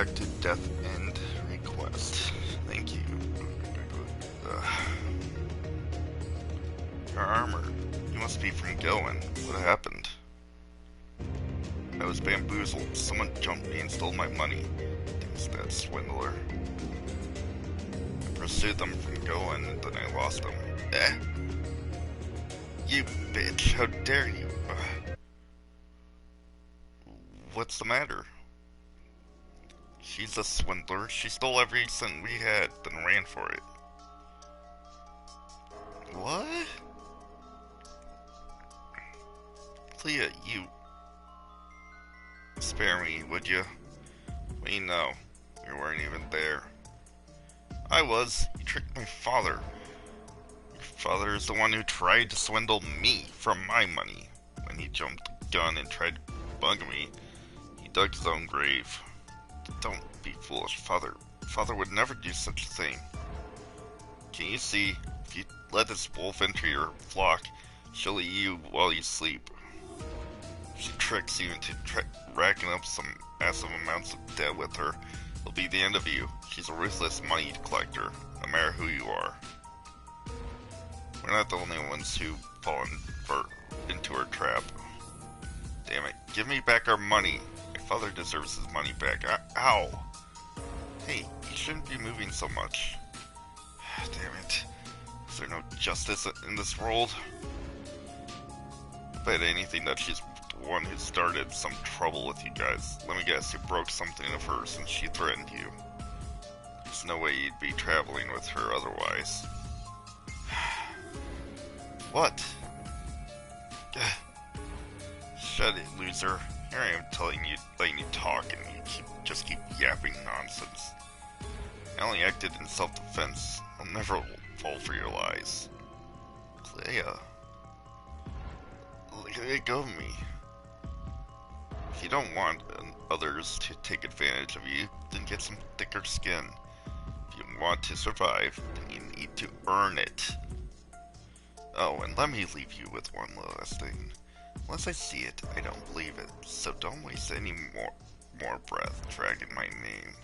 back to Death End request. Thank you. Her armor. You must be from Goen. What happened? I was bamboozled. Someone jumped me and stole my money. Thanks to that swindler. I pursued them from Goen and then I lost them. You bitch, how dare you? What's the matter? She's a swindler. She stole every cent we had, then ran for it. What? Clea, you... Spare me, would you? We know. You weren't even there. I was. You tricked my father. Your father is the one who tried to swindle me from my money. When he jumped the gun and tried to bug me, he dug his own grave. Don't be foolish, Father. Father would never do such a thing. Can you see? If you let this wolf enter your flock, she'll eat you while you sleep. If she tricks you into racking up some massive amounts of debt with her, it'll be the end of you. She's a ruthless money collector, no matter who you are. We're not the only ones who've fallen into her trap. Damn it, give me back our money. My father deserves his money back. Ow! Hey, you shouldn't be moving so much. Damn it. Is there no justice in this world? I bet anything that she's the one who started some trouble with you guys. Let me guess, you broke something of hers since she threatened you. There's no way you'd be traveling with her otherwise. What? Shut it, loser. Here I am letting you talk, and you just keep yapping nonsense. I only acted in self-defense. I'll never fall for your lies. Clea. Let go of me. If you don't want others to take advantage of you, then get some thicker skin. If you want to survive, then you need to earn it. Oh, and let me leave you with one last thing. Unless I see it, I don't believe it. So don't waste any more breath dragging my name.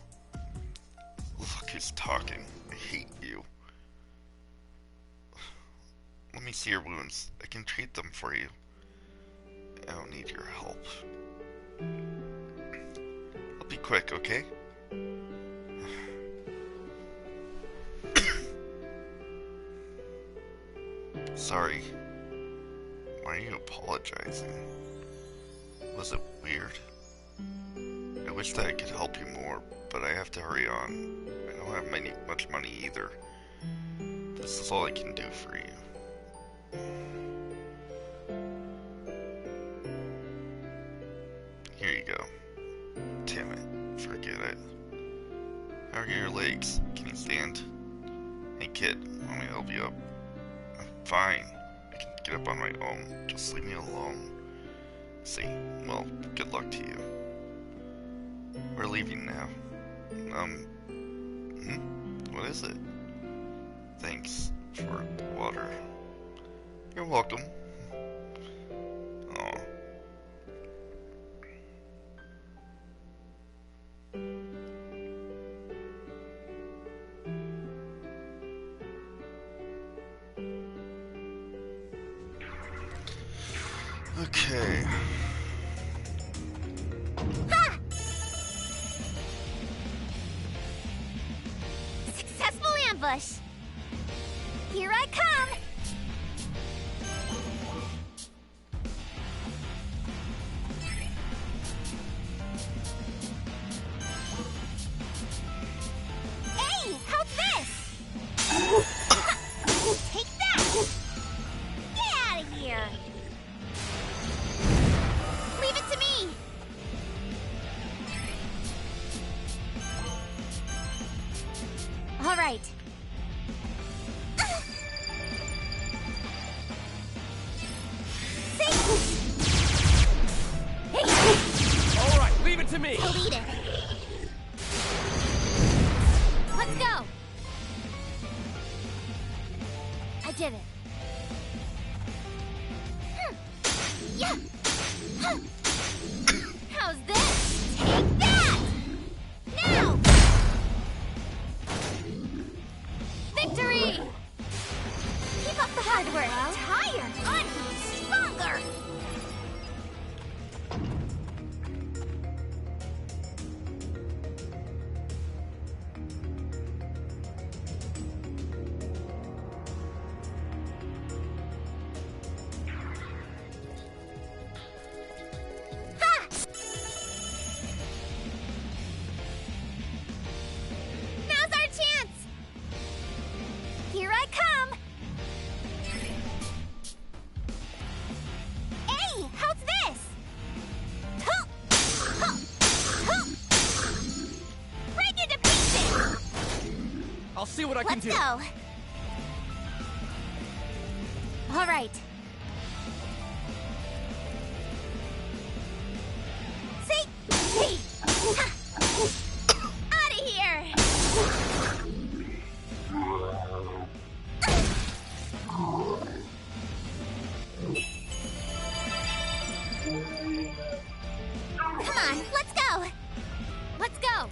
Look who's talking. I hate you. Let me see your wounds. I can treat them for you. I don't need your help. I'll be quick, okay? Sorry. Why are you apologizing? Was it weird? I wish that I could help you more, but I have to hurry on. I don't have much money either. This is all I can do for you. Here you go. Damn it, forget it. How are your legs? Can you stand? Hey kid, want me to help you up? I'm fine. I can get up on my own. Just leave me alone. See, well, good luck to you. We're leaving now. What is it? Thanks for the water. You're welcome. Aw. Okay. Ha! Successful ambush. Here I come. Hey, how's this? Take that. Get out of here. Leave it to me! All right. All right, leave it to me. Delete it. Let's go. I did it. Yeah. How's this? Take that! Now! I'll see what I can Let's do. go. All right. See? Hey! Out of here! Come on, let's go! Let's go!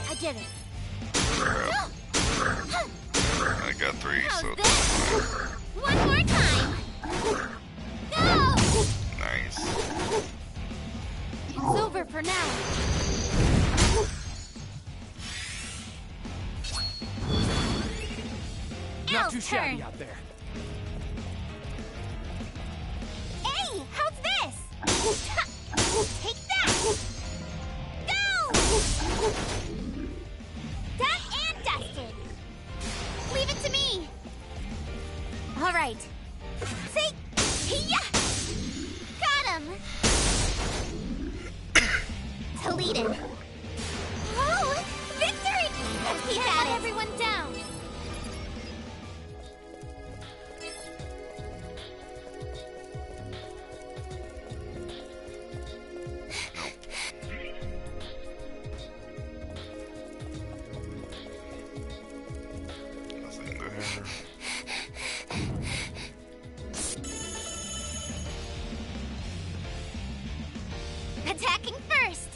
I did it. I got 3, How's so this? One more time! Go! nice. It's over for now. Not Al's too shabby turn. out there. Hey, how's this? Take that! Go! Done and dusted. Leave it to me. All right. See? Yeah! Got him! Deleted. Oh! Victory! Let's keep at it. Everyone down. Nothing there. Attacking first.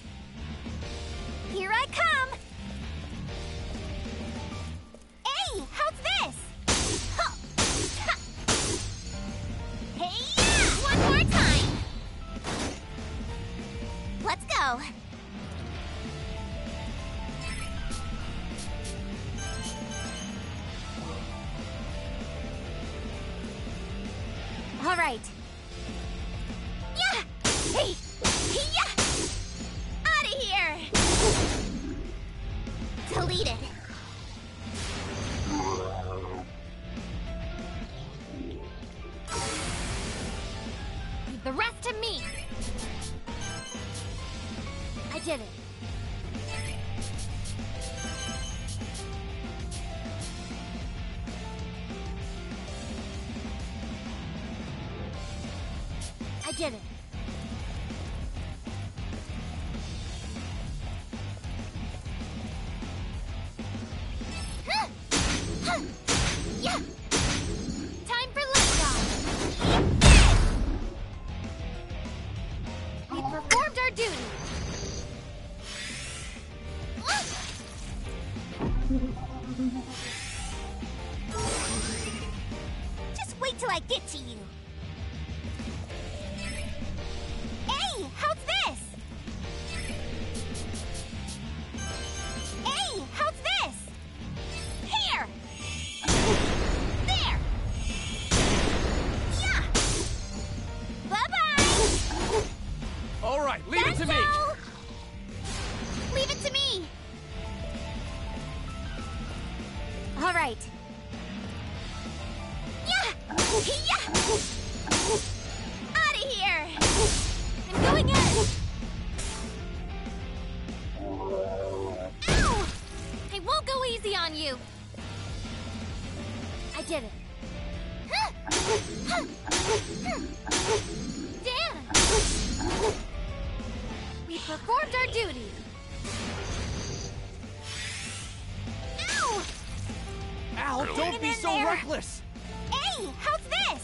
Here I come. Hey, how's this? Huh. Ha. Hey, yeah! One more time. Let's go. All right. Yeah! Hey! Yeah! Out of here! Deleted. Leave the rest to me. I did it. I did it. Yeah. Time for liftoff. We performed our duty. Just wait till I get to you. Hey, how's this? Hey, how's this? Here! There! Yeah! Bye-bye! All right, leave it to me. Done-so! Leave it to me! All right. Yeah! Yeah! Out of here! I'm going in! Ow! I won't go easy on you! I did it. Damn! We performed our duty. Ow! Al, Really? don't be In so there. reckless. Hey, how's this?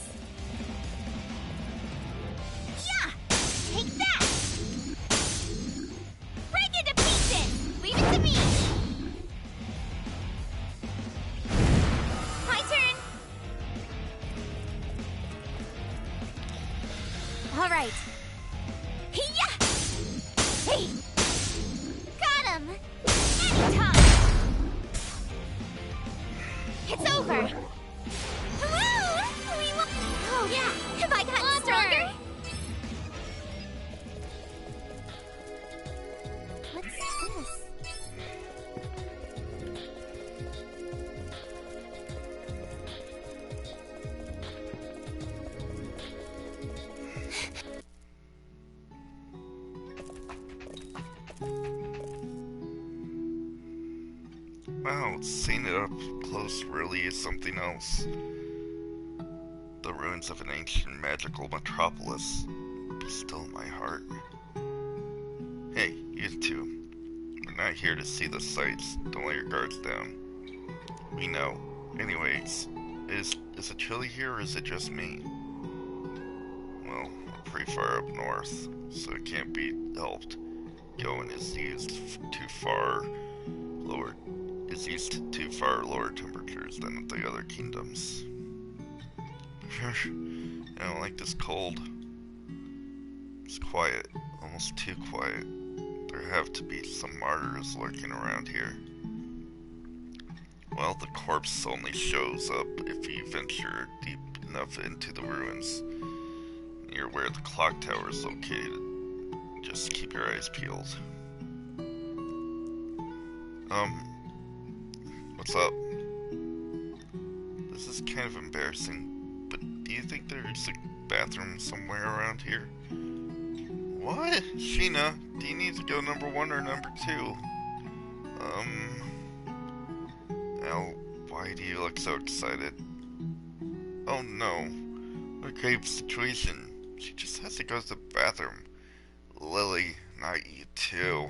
Yeah! Take that! Break it to pieces! Leave it to me! My turn! All right. Yeah! Hey! Got him! Anytime! It's over! out. Seeing it up close really is something else. The ruins of an ancient magical metropolis. Be still in my heart. Hey, you two. We're not here to see the sights. Don't let your guards down. We know. Anyways, is it chilly here or is it just me? Well, we're pretty far up north, so it can't be helped. Going is used too far lower temperatures than the other kingdoms. I don't like this cold. It's quiet, almost too quiet. There have to be some martyrs lurking around here. Well, the corpse only shows up if you venture deep enough into the ruins, near where the clock tower is located. Just keep your eyes peeled. What's up? This is kind of embarrassing, but do you think there's a bathroom somewhere around here? What? Sheena, do you need to go number 1 or number 2? Al, why do you look so excited? Oh no, what a grave situation. She just has to go to the bathroom. Lily, not you too.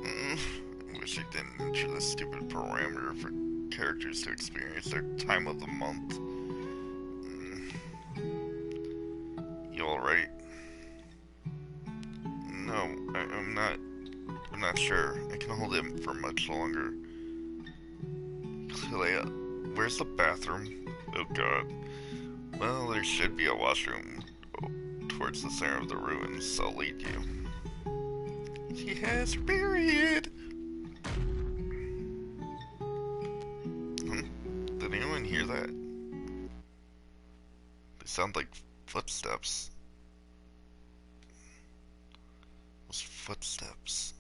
I wish I didn't enter this stupid parameter for characters to experience their time of the month. You alright? No, I'm not sure. I can hold him for much longer. Clea, where's the bathroom? Oh god. Well, there should be a washroom towards the center of the ruins. I'll lead you. She has her period! Did anyone hear that? They sound like footsteps. Those footsteps.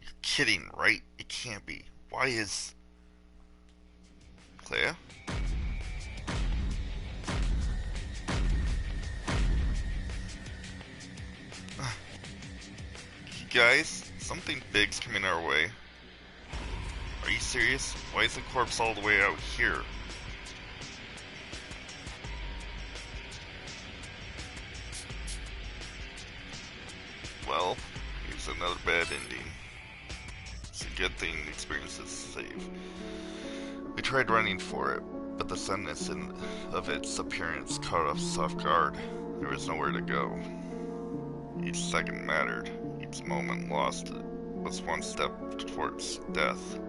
You're kidding, right? It can't be. Why is... Clea? You guys, something big's coming our way. Are you serious? Why is the corpse all the way out here? Well, here's another bad ending. It's a good thing the experience is safe. We tried running for it, but the suddenness of its appearance caught us off guard. There was nowhere to go. Each second mattered. Each moment lost was one step towards death.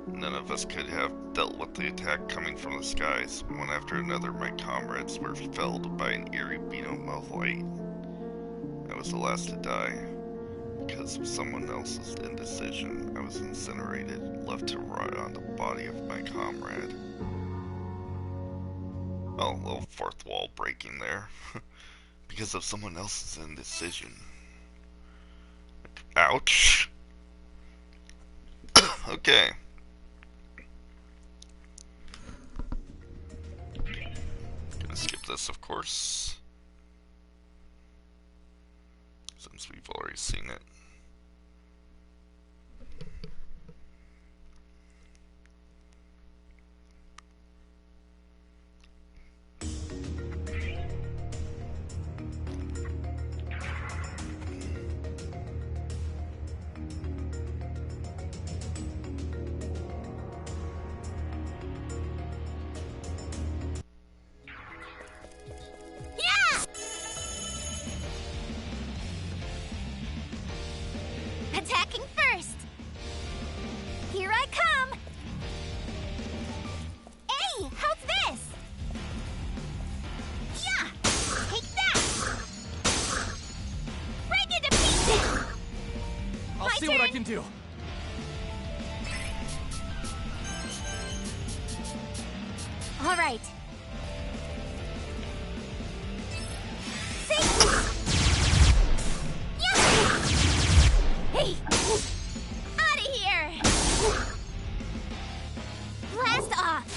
None of us could have dealt with the attack coming from the skies. One after another, my comrades were felled by an eerie beam of light. I was the last to die. Because of someone else's indecision, I was incinerated, left to rot on the body of my comrade. Oh, a little fourth wall breaking there. Because of someone else's indecision. Ouch. Okay. Gonna skip this, of course. Since we've already seen it. Attacking first! Here I come! Hey, how's this? Yeah! Take that! Break into pieces! I'll My see what I turn. can do. All right. Hey! Out of here! Blast off!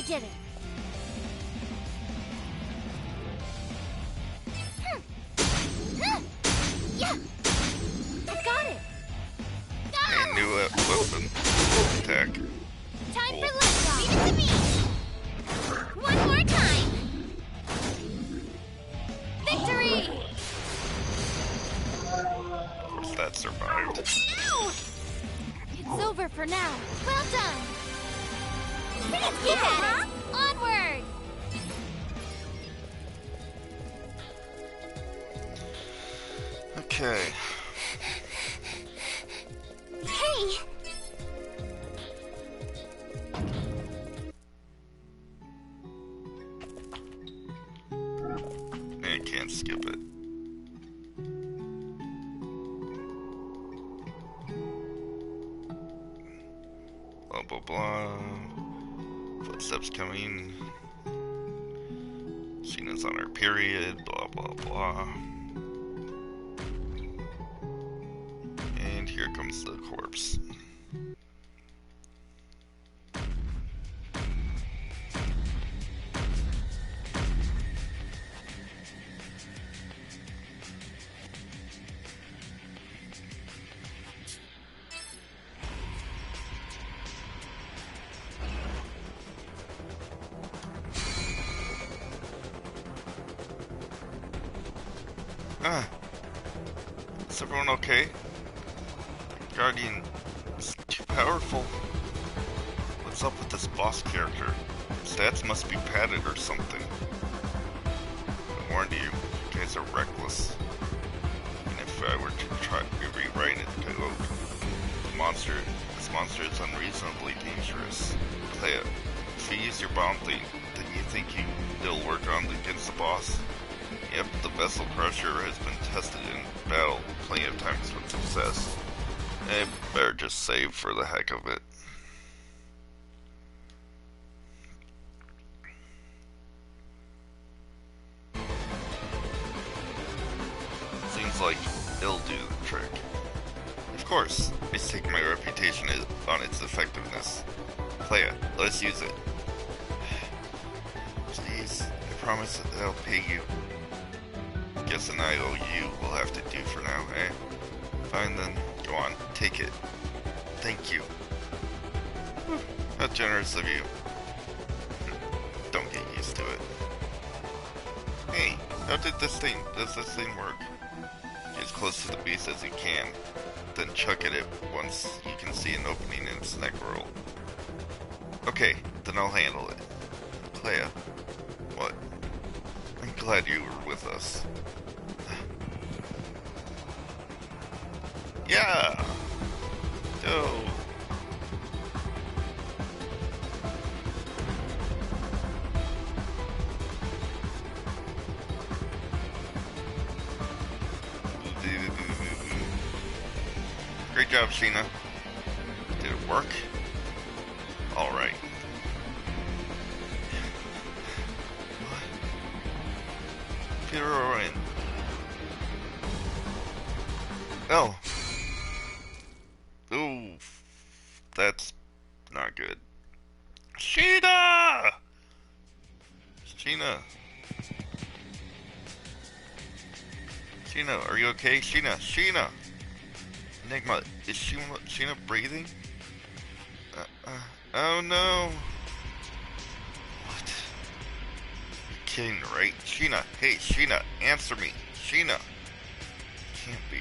jitter. Yeah! I got it! A new weapon. Attack. Time Cool. for liftoff! Leave it to me! One more time! Victory! Of course that survived. Ow! It's over for now. Well done! Let's keep at it! Onward! Okay. Hey! I can't skip it. Blah blah blah. Footsteps coming. Sheena's on her period. Blah blah blah. And here comes the corpse. Is everyone okay? The Guardian is too powerful. What's up with this boss character? Stats must be padded or something. I warned you, you guys are reckless. And if I were to try to rewrite it, this monster is unreasonably dangerous. Clea, if you use your bomb thing, then you think it'll work on against the boss? Yep, the Vessel Crusher has been tested in battle plenty of times with success. I better just save for the heck of it. Seems like it'll do the trick. Of course, I stake my reputation on its effectiveness. Clea, let's use it. Please, I promise that I'll pay you. Guess an IOU will have to do for now, eh? Fine then, go on, take it. Thank you. How generous of you. Don't get used to it. Hey, does this thing work? Get as close to the beast as you can, then chuck at it once you can see an opening in its neck roll. Okay, then I'll handle it. Clea, what? I'm glad you were with us. Yeah! Go! Great job, Sheena. Did it work? Alright. Peter Orion. Oh. Ooh. That's not good. Sheena! Sheena. Sheena, are you okay? Sheena! Enigma, is Sheena breathing? Oh no. What? You're kidding, right? Sheena, hey, Sheena, answer me. Sheena. Can't be.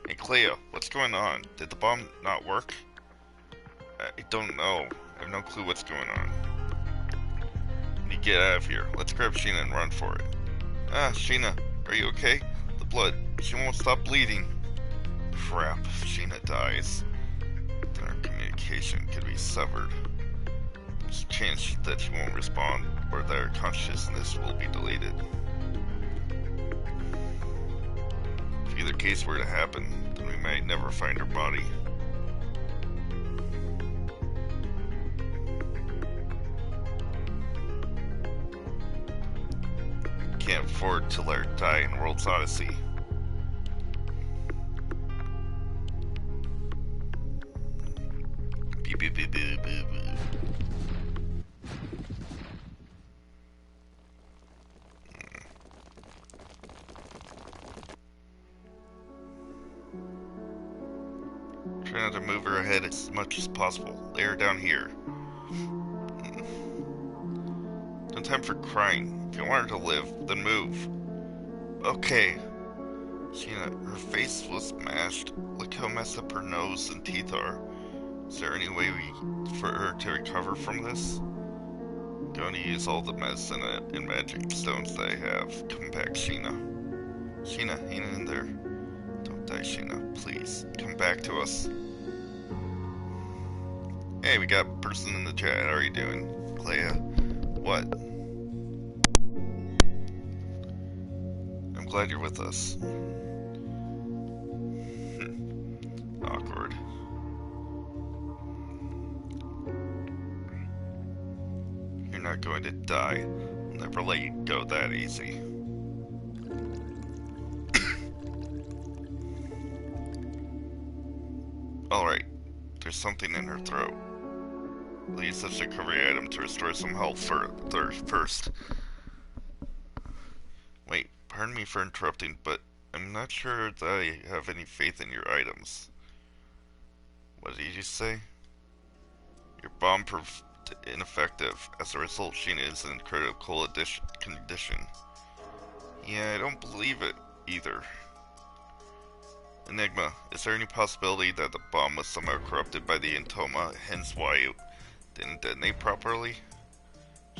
Hey, Clea, what's going on? Did the bomb not work? I don't know. I have no clue what's going on. We need to get out of here. Let's grab Sheena and run for it. Sheena, are you okay? The blood. She won't stop bleeding. Crap, if Sheena dies, then our communication could be severed. There's a chance that she won't respond, or that her consciousness will be deleted. If either case were to happen, then we might never find her body. Can't afford to let her die in World's Odyssey. Try not to move her ahead as much as possible. Lay her down here. No time for crying. If you want her to live, then move. Okay. Sheena, her face was smashed. Look how messed up her nose and teeth are. Is there any way for her to recover from this? I'm going to use all the medicine and magic stones that I have. Come back, Sheena. Sheena, hang in there. Don't die, Sheena. Please, come back to us. Hey, we got a person in the chat. How are you doing? Clea? What? I'm glad you're with us. Awkward. You're not going to die. I'll never let you go that easy. Alright, there's something in her throat. We'll use this recovery item to restore some health first. Wait, pardon me for interrupting, but I'm not sure that I have any faith in your items. What did you say? Your bomb proved ineffective. As a result, Sheena is in critical condition. Yeah, I don't believe it either. Enigma, is there any possibility that the bomb was somehow corrupted by the Intoma, hence why it didn't detonate properly?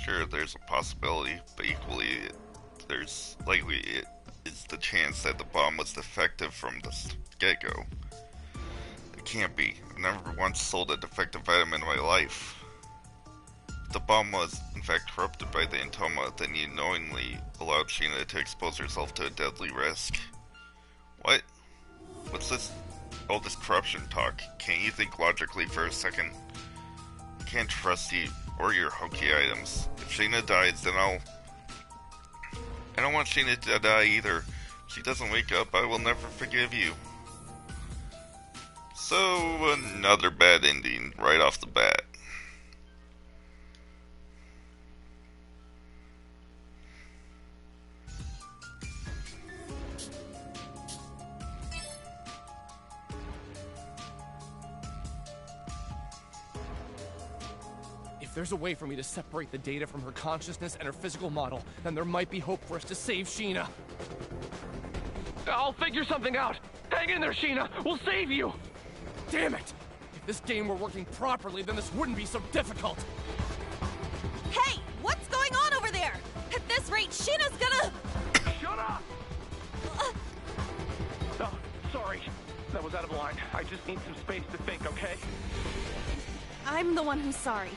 Sure, there's a possibility, but equally, there's likely is the chance that the bomb was defective from the get-go. It can't be. I've never once sold a defective item in my life. If the bomb was, in fact, corrupted by the Intoma, then you knowingly allowed Sheena to expose herself to a deadly risk. What? What's this? All this corruption talk? Can't you think logically for a second? I can't trust you or your hokey items. If Sheena dies, then I don't want Sheena to die either. If she doesn't wake up, I will never forgive you. So, another bad ending right off the bat. If there's a way for me to separate the data from her consciousness and her physical model, then there might be hope for us to save Sheena. I'll figure something out. Hang in there, Sheena. We'll save you. Damn it. If this game were working properly, then this wouldn't be so difficult. Hey, what's going on over there? At this rate, Sheena's gonna... Shut up! Oh, sorry. That was out of line. I just need some space to think, okay? I'm the one who's sorry.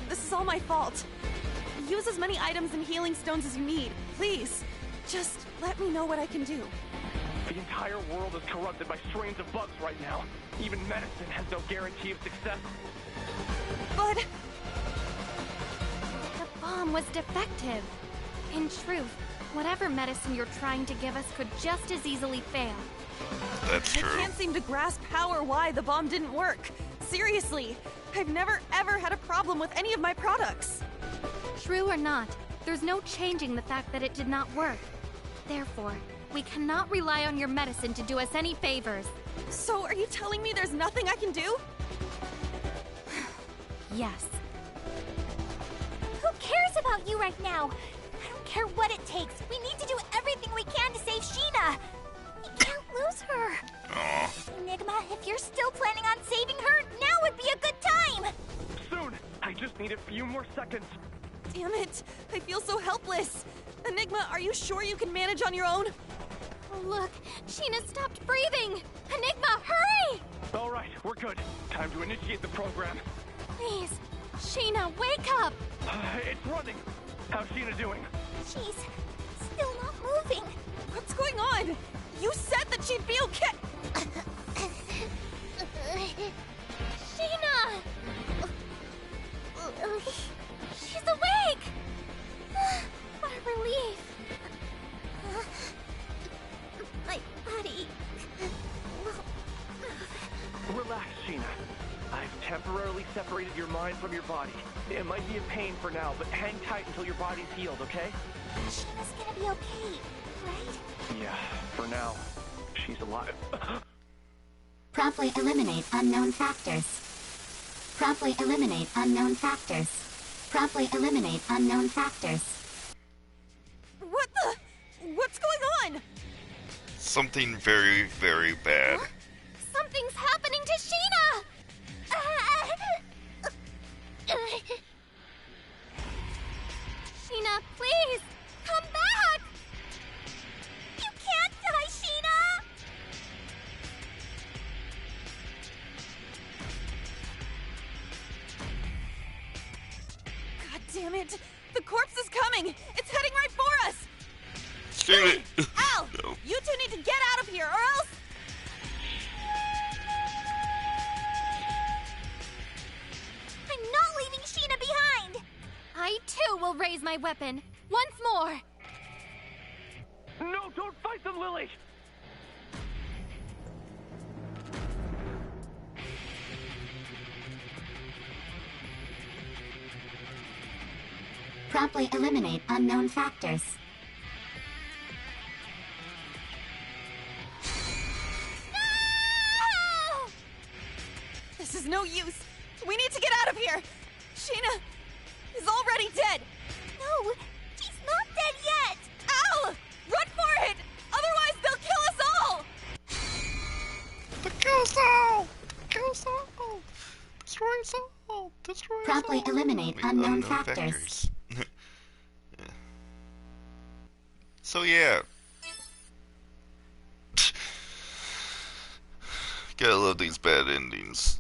This is all my fault. Use as many items and healing stones as you need, please. Just let me know what I can do. The entire world is corrupted by strains of bugs right now. Even medicine has no guarantee of success. But... The bomb was defective. In truth, whatever medicine you're trying to give us could just as easily fail. That's I true. can't seem to grasp how or why the bomb didn't work. Seriously, I've never ever had a problem with any of my products. True or not, there's no changing the fact that it did not work. Therefore, we cannot rely on your medicine to do us any favors. So are you telling me there's nothing I can do? Yes. Who cares about you right now? I don't care what it takes. We need to do everything we can to save Sheena. We can't lose her. Aw. Enigma, if you're still planning on saving her, now would be a good time. Soon! I just need a few more seconds. Damn it, I feel so helpless. Enigma, are you sure you can manage on your own? Oh, look, Sheena stopped breathing! Enigma, hurry! All right, we're good. Time to initiate the program. Please, Sheena, wake up! It's running. How's Sheena doing? She's still not moving. What's going on? You said that she'd be okay. Sheena! She's awake! What a relief! My body. Relax, Sheena. I've temporarily separated your mind from your body. It might be a pain for now, but hang tight until your body's healed, okay? Sheena's gonna be okay, right? Yeah, for now. She's alive. Promptly eliminate unknown factors. Promptly eliminate unknown factors. Promptly eliminate unknown factors. What the? What's going on? Something very, very bad. Something's happening to Sheena! Sheena, please! Come back! You can't die, Sheena! God damn it! The corpse is coming! It's heading right for us! Damn it! Al! No. You two need to get out of here, or else... I'm not leaving Sheena behind! I too will raise my weapon. Once more. No, don't fight them, Lily! Promptly eliminate unknown factors. No! This is no use. We need to get out of here. Sheena is already dead. No, she's not dead yet! Al! Run for it! Otherwise, they'll kill us all! Kill us all! Kill us all! Destroy us all! Destroy us all! Promptly eliminate unknown factors. Yeah. So yeah. Gotta love these bad endings.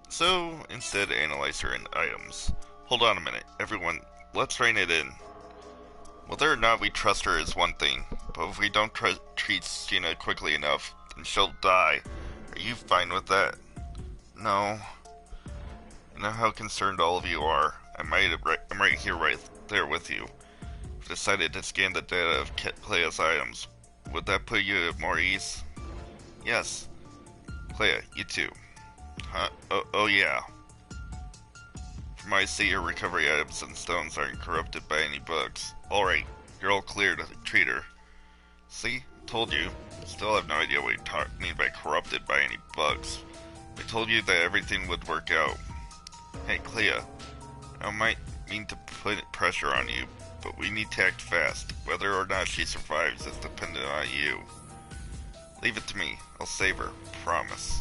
So, instead analyze her items. Hold on a minute, everyone, let's rein it in. Whether or not we trust her is one thing, but if we don't treat Sheena quickly enough, then she'll die. Are you fine with that? No. I know how concerned all of you are. I'm right here, right there with you. I've decided to scan the data of Clea's items. Would that put you at more ease? Yes. Clea, you too. Huh? Oh yeah. From what I see, your recovery items and stones aren't corrupted by any bugs. Alright, you're all clear to treat her. See? Told you. Still have no idea what you mean by corrupted by any bugs. I told you that everything would work out. Hey, Clea. I might mean to put pressure on you, but we need to act fast. Whether or not she survives is dependent on you. Leave it to me. I'll save her. Promise.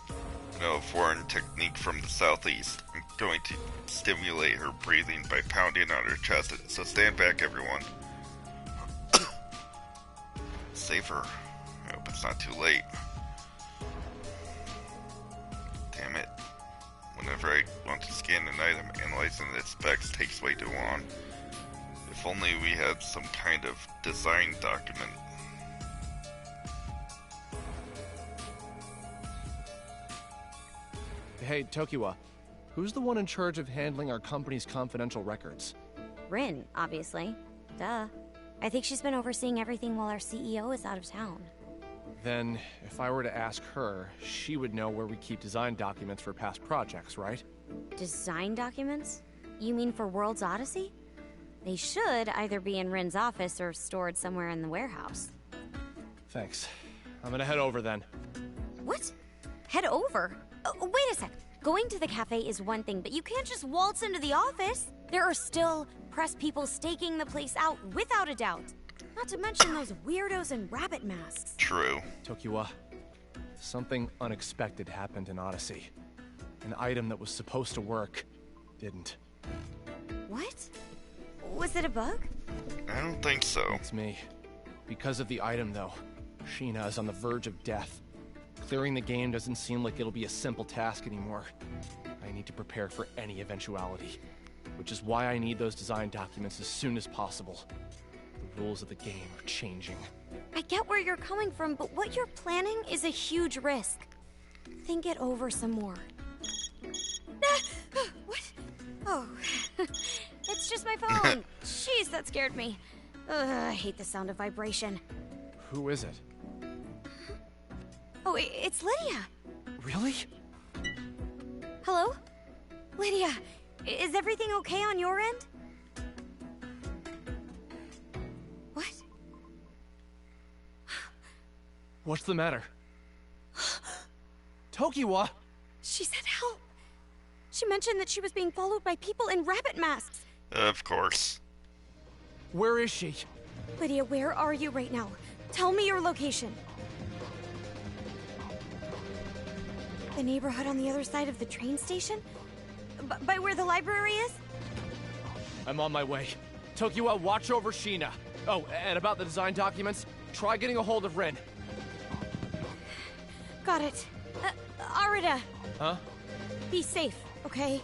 I know a foreign technique from the southeast. I'm going to stimulate her breathing by pounding on her chest, so stand back, everyone. Save her. I hope it's not too late. Damn it. Whenever I want to scan an item, analyzing its specs takes way too long. If only we had some kind of design document. Hey, Tokiwa, who's the one in charge of handling our company's confidential records? Rin, obviously. Duh. I think she's been overseeing everything while our CEO is out of town. Then, if I were to ask her, she would know where we keep design documents for past projects, right? Design documents? You mean for World's Odyssey? They should either be in Rin's office or stored somewhere in the warehouse. Thanks. I'm gonna head over then. What? Head over? Wait a sec. Going to the cafe is one thing, but you can't just waltz into the office. There are still press people staking the place out without a doubt. Not to mention those weirdos in rabbit masks. True. Tokiwa, something unexpected happened in Odyssey. An item that was supposed to work didn't. What? Was it a bug? I don't think so. It's me. Because of the item, though, Sheena is on the verge of death. Clearing the game doesn't seem like it'll be a simple task anymore. I need to prepare for any eventuality, which is why I need those design documents as soon as possible. The rules of the game are changing. I get where you're coming from, but what you're planning is a huge risk. Think it over some more. What? Oh, it's just my phone. Jeez, that scared me. Ugh, I hate the sound of vibration. Who is it? Oh, it's Lydia. Really? Hello? Lydia, is everything okay on your end? What? What's the matter? Tokiwa! She said help. She mentioned that she was being followed by people in rabbit masks. Of course. Where is she? Lydia, where are you right now? Tell me your location. The neighborhood on the other side of the train station? By where the library is? I'm on my way. Tokiwa, watch over Sheena. Oh, and about the design documents, try getting a hold of Rin. Got it. Arida. Huh? Be safe, okay?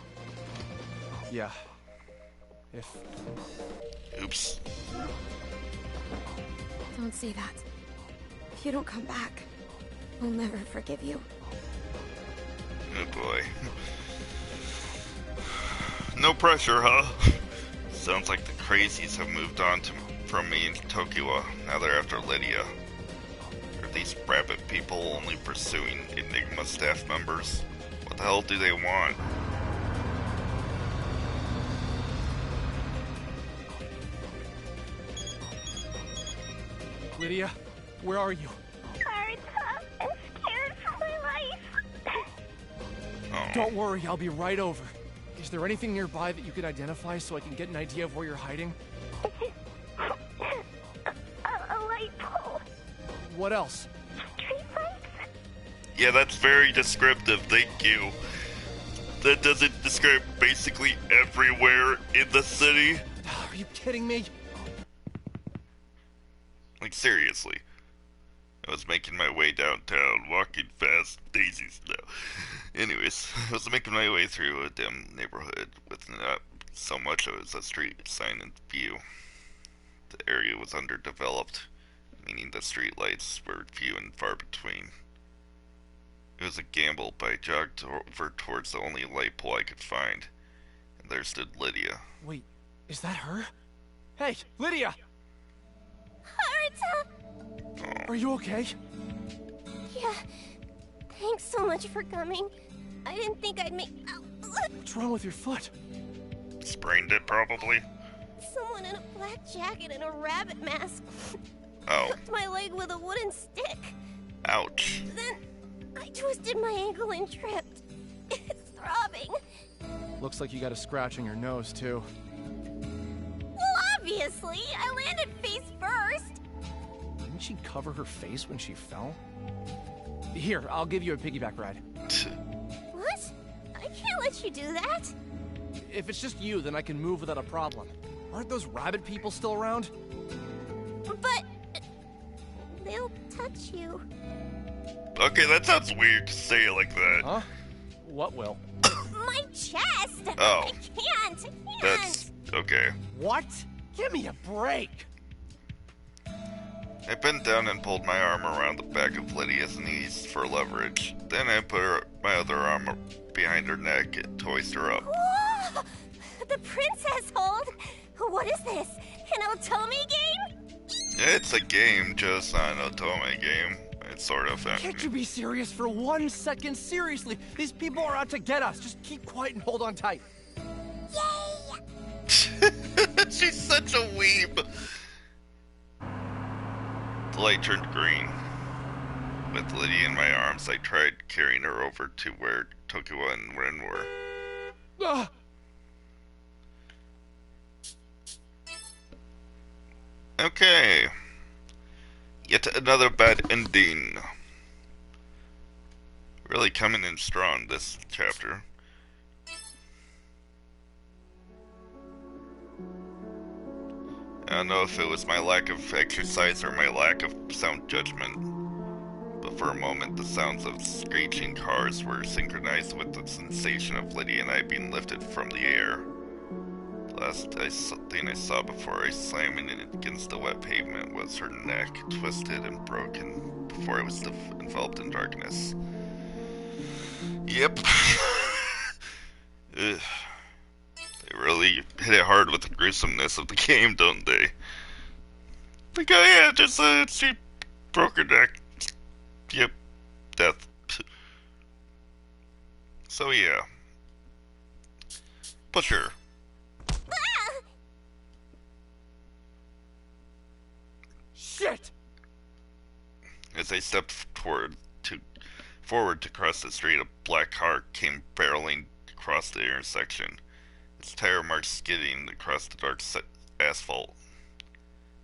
Yeah. Oops. Don't say that. If you don't come back, I'll never forgive you. Oh boy. No pressure, huh? Sounds like the crazies have moved on from me and Tokiwa. Now they're after Lydia. Are these rabbit people only pursuing Enigma staff members? What the hell do they want? Lydia, where are you? Arita, I'm scared for my life. Oh. Don't worry, I'll be right over. Is there anything nearby that you could identify so I can get an idea of where you're hiding? A light pole. What else? Street lights. Yeah, that's very descriptive, thank you. That doesn't describe basically everywhere in the city. Are you kidding me? Like, seriously. I was making my way downtown, walking fast, daisies, no. Anyways, I was making my way through a dim neighborhood with not so much as a street sign in view. The area was underdeveloped, meaning the street lights were few and far between. It was a gamble, but I jogged over towards the only light pole I could find, and there stood Lydia. Wait, is that her? Hey, Lydia! Arita! Oh, Are you okay? Yeah. Thanks so much for coming. I didn't think I'd make... What's wrong with your foot? sprained it probably? Someone in a black jacket and a rabbit mask Oh, hooked my leg with a wooden stick. ouch. Then I twisted my ankle and tripped. It's throbbing. Looks like you got a scratch on your nose, too. Well, obviously. I landed face first. Didn't she cover her face when she fell? Here, I'll give you a piggyback ride. What? I can't let you do that. If it's just you, then I can move without a problem. Aren't those rabbit people still around? But they'll touch you. Okay, that sounds weird to say it like that. Huh? What will? My chest. Oh. I can't. That's okay. What? Give me a break! I bent down and pulled my arm around the back of Lydia's knees for leverage. Then I put my other arm behind her neck and hoisted her up. Whoa! The princess hold. What is this? An Otome game? It's a game, just not an Otome game. It's sort of... Can't you be serious for 1 second? Seriously, these people are out to get us. Just keep quiet and hold on tight. Yay! She's such a weeb. The light turned green. With Lydia in my arms, I tried carrying her over to where Tokiwa and Rin were. Ah! Okay. Yet another bad ending. Really coming in strong this chapter. I don't know if it was my lack of exercise or my lack of sound judgment, but for a moment the sounds of screeching cars were synchronized with the sensation of Lydia and I being lifted from the air. The last thing I saw before I slamming it against the wet pavement was her neck, twisted and broken, before I was enveloped in darkness. Yep. Ugh. They really hit it hard with the gruesomeness of the game, don't they? Like, oh yeah, just she broke her neck. Yep, death. So yeah. Butcher. Shit! As I stepped forward to cross the street, a black car came barreling across the intersection, its tire marks skidding across the dark asphalt.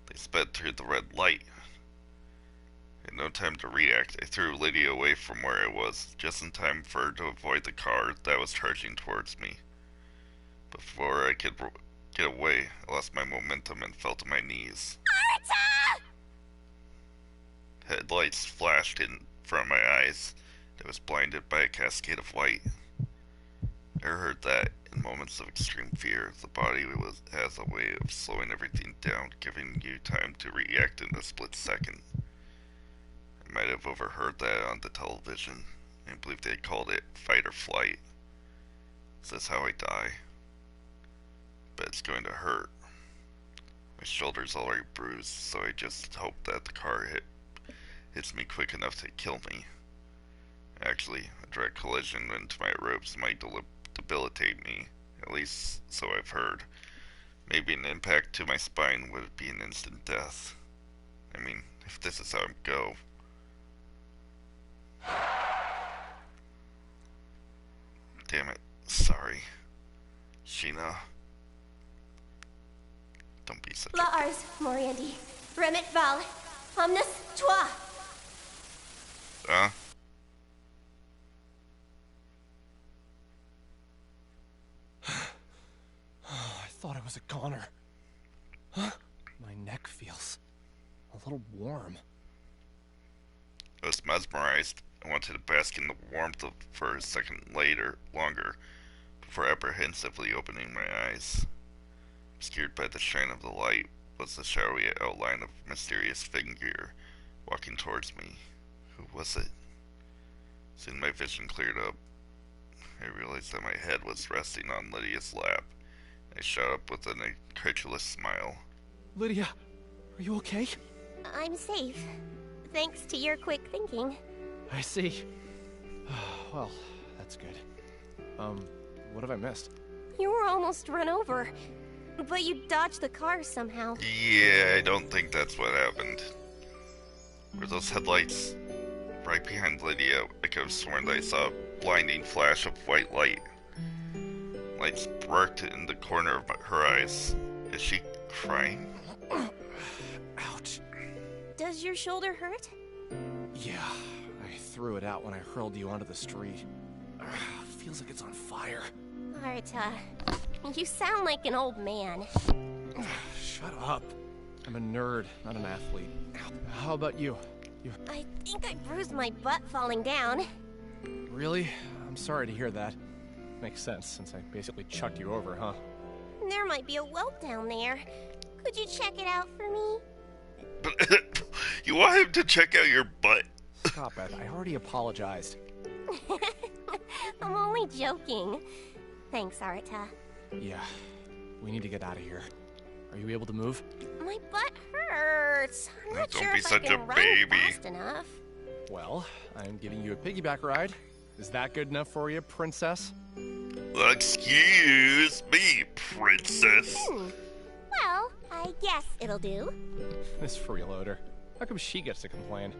They sped through the red light. I had no time to react. I threw Lydia away from where I was, just in time for her to avoid the car that was charging towards me. Before I could get away, I lost my momentum and fell to my knees. Arita! Headlights flashed in front of my eyes. I was blinded by a cascade of light. I heard that in moments of extreme fear, the body has a way of slowing everything down, giving you time to react in a split second. I might have overheard that on the television. I believe they called it fight or flight. Is this how I die? But it's going to hurt. My shoulder's already bruised, so I just hope that the car hits me quick enough to kill me. Actually, a direct collision into my ribs might debilitate me, at least so I've heard. Maybe an impact to my spine would be an instant death. I mean, if this is how I go. Damn it, sorry. Sheena. Don't be such Lars, Moriendi, remit val, omnis toi. Huh? I thought I was a goner. Huh? My neck feels a little warm. I was mesmerized. I wanted to bask in the warmth for a second longer, before apprehensively opening my eyes. Obscured by the shine of the light was the shadowy outline of a mysterious figure walking towards me. Who was it? Soon my vision cleared up. I realized that my head was resting on Lydia's lap. I shot up with an incredulous smile. Lydia, are you okay? I'm safe. Thanks to your quick thinking. I see. Well, that's good. What have I missed? You were almost run over, but you dodged the car somehow. Yeah, I don't think that's what happened. Were those headlights right behind Lydia? I could have sworn that I saw a blinding flash of white light. Light sparked in the corner of her eyes. Is she crying? Ouch. Does your shoulder hurt? Yeah, I threw it out when I hurled you onto the street. Feels like it's on fire. Arita, you sound like an old man. Shut up. I'm a nerd, not an athlete. How about you? I think I bruised my butt falling down. Really? I'm sorry to hear that. Makes sense, since I basically chucked you over, huh? There might be a welt down there. Could you check it out for me? But you want him to check out your butt? Stop it. I already apologized. I'm only joking. Thanks, Arita. Yeah, we need to get out of here. Are you able to move? My butt hurts. I'm not Don't sure be if I such can a run baby. fast enough. Well, I'm giving you a piggyback ride. Is that good enough for you, princess? Excuse me, princess. Well, I guess it'll do. This freeloader. How come she gets to complain?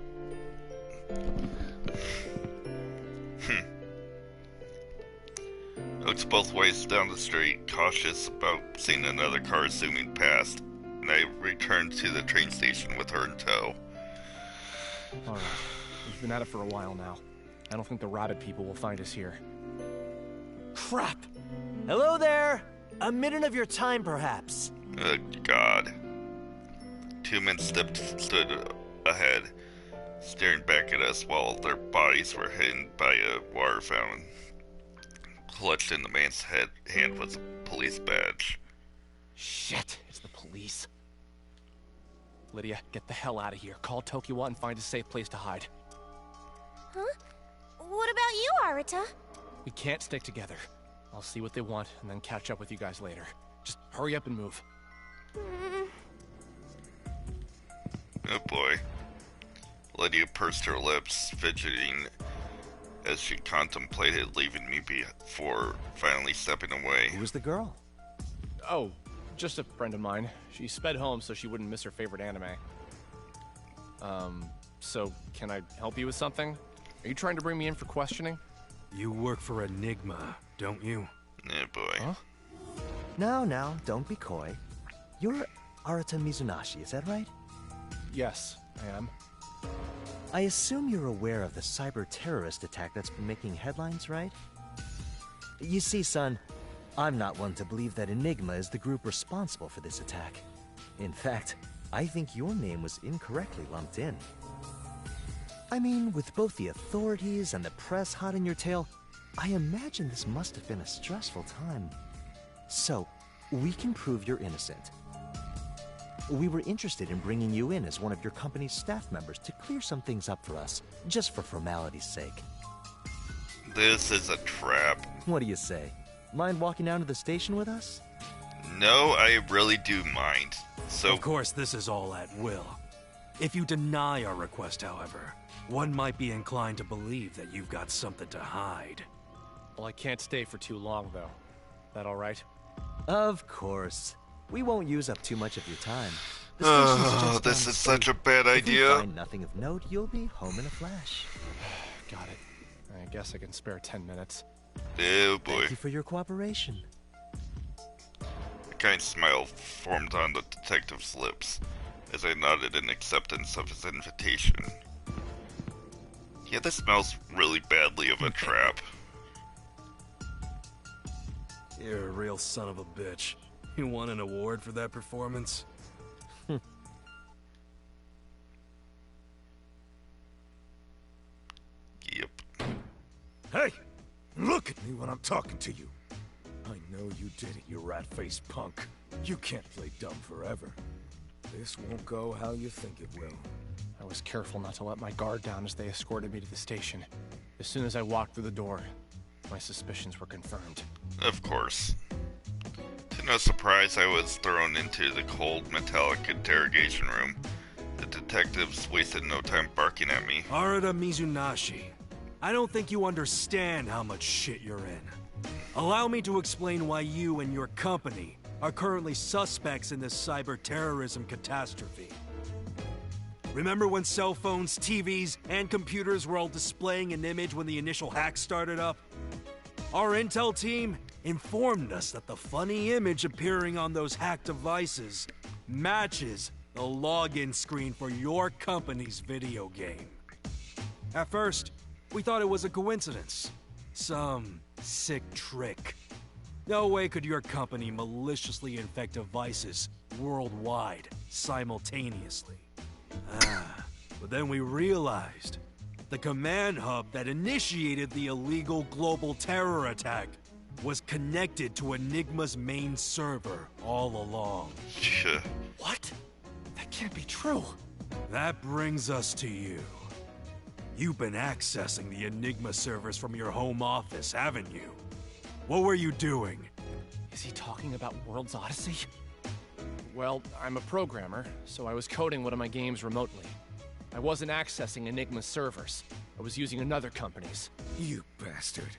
I looked both ways down the street, cautious about seeing another car zooming past, and I returned to the train station with her in tow. Alright, we've been at it for a while now. I don't think the rabbit people will find us here. Crap! Hello there! A minute of your time, perhaps. God. Two men stood ahead, staring back at us while their bodies were hidden by a water fountain. Clutched in the man's hand was a police badge. Shit, it's the police. Lydia, get the hell out of here. Call Tokiwa and find a safe place to hide. Huh? What about you, Arita? We can't stick together. I'll see what they want and then catch up with you guys later. Just hurry up and move. Oh boy. Lydia pursed her lips, fidgeting as she contemplated leaving me before finally stepping away. Who was the girl? Oh, just a friend of mine. She sped home so she wouldn't miss her favorite anime. So can I help you with something? Are you trying to bring me in for questioning? You work for Enigma, don't you? Oh boy. Huh? Now, don't be coy. You're Arata Mizunashi, is that right? Yes, I am. I assume you're aware of the cyber-terrorist attack that's been making headlines, right? You see, son, I'm not one to believe that Enigma is the group responsible for this attack. In fact, I think your name was incorrectly lumped in. I mean, with both the authorities and the press hot in your tail, I imagine this must have been a stressful time. So, we can prove you're innocent. We were interested in bringing you in as one of your company's staff members to clear some things up for us, just for formality's sake. This is a trap. What do you say? Mind walking down to the station with us? No, I really do mind. So, Of course, this is all at will. If you deny our request, however, one might be inclined to believe that you've got something to hide. Well, I can't stay for too long, though. That all right? Of course. We won't use up too much of your time. The station's just this down is the such a street. bad If we idea. find nothing of note, you'll be home in a flash. Got it. I guess I can spare 10 minutes. Oh boy. Thank you for your cooperation. A kind smile formed on the detective's lips as I nodded in acceptance of his invitation. Yeah, this smells really badly of a trap. You're a real son of a bitch. You won an award for that performance? Yep. Hey! Look at me when I'm talking to you. I know you did it, you rat-faced punk. You can't play dumb forever. This won't go how you think it will. I was careful not to let my guard down as they escorted me to the station. As soon as I walked through the door, my suspicions were confirmed. Of course. To no surprise, I was thrown into the cold, metallic interrogation room. The detectives wasted no time barking at me. Arata Mizunashi, I don't think you understand how much shit you're in. Allow me to explain why you and your company are currently suspects in this cyber-terrorism catastrophe. Remember when cell phones, TVs, and computers were all displaying an image when the initial hack started up? Our intel team informed us that the funny image appearing on those hacked devices matches the login screen for your company's video game. At first, we thought it was a coincidence. Some sick trick. No way could your company maliciously infect devices worldwide simultaneously. But then we realized the command hub that initiated the illegal global terror attack was connected to Enigma's main server all along. What? That can't be true. That brings us to you. You've been accessing the Enigma servers from your home office, haven't you? What were you doing? Is he talking about World's Odyssey? Well, I'm a programmer, so I was coding one of my games remotely. I wasn't accessing Enigma's servers. I was using another company's. You bastard.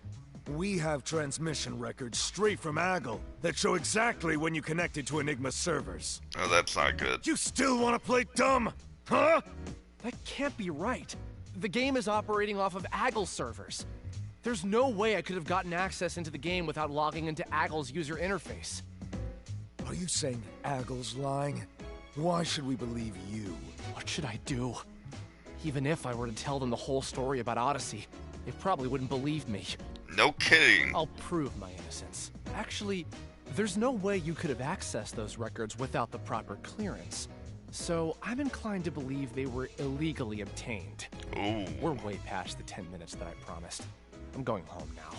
We have transmission records straight from Aggle that show exactly when you connected to Enigma's servers. Oh, that's not good. You still want to play dumb? Huh? That can't be right. The game is operating off of Aggle's servers. There's no way I could have gotten access into the game without logging into Aggle's user interface. Are you saying Aggle's lying? Why should we believe you? What should I do? Even if I were to tell them the whole story about Odyssey, they probably wouldn't believe me. No kidding. I'll prove my innocence. Actually, there's no way you could have accessed those records without the proper clearance. So I'm inclined to believe they were illegally obtained. Ooh. We're way past the 10 minutes that I promised. I'm going home now.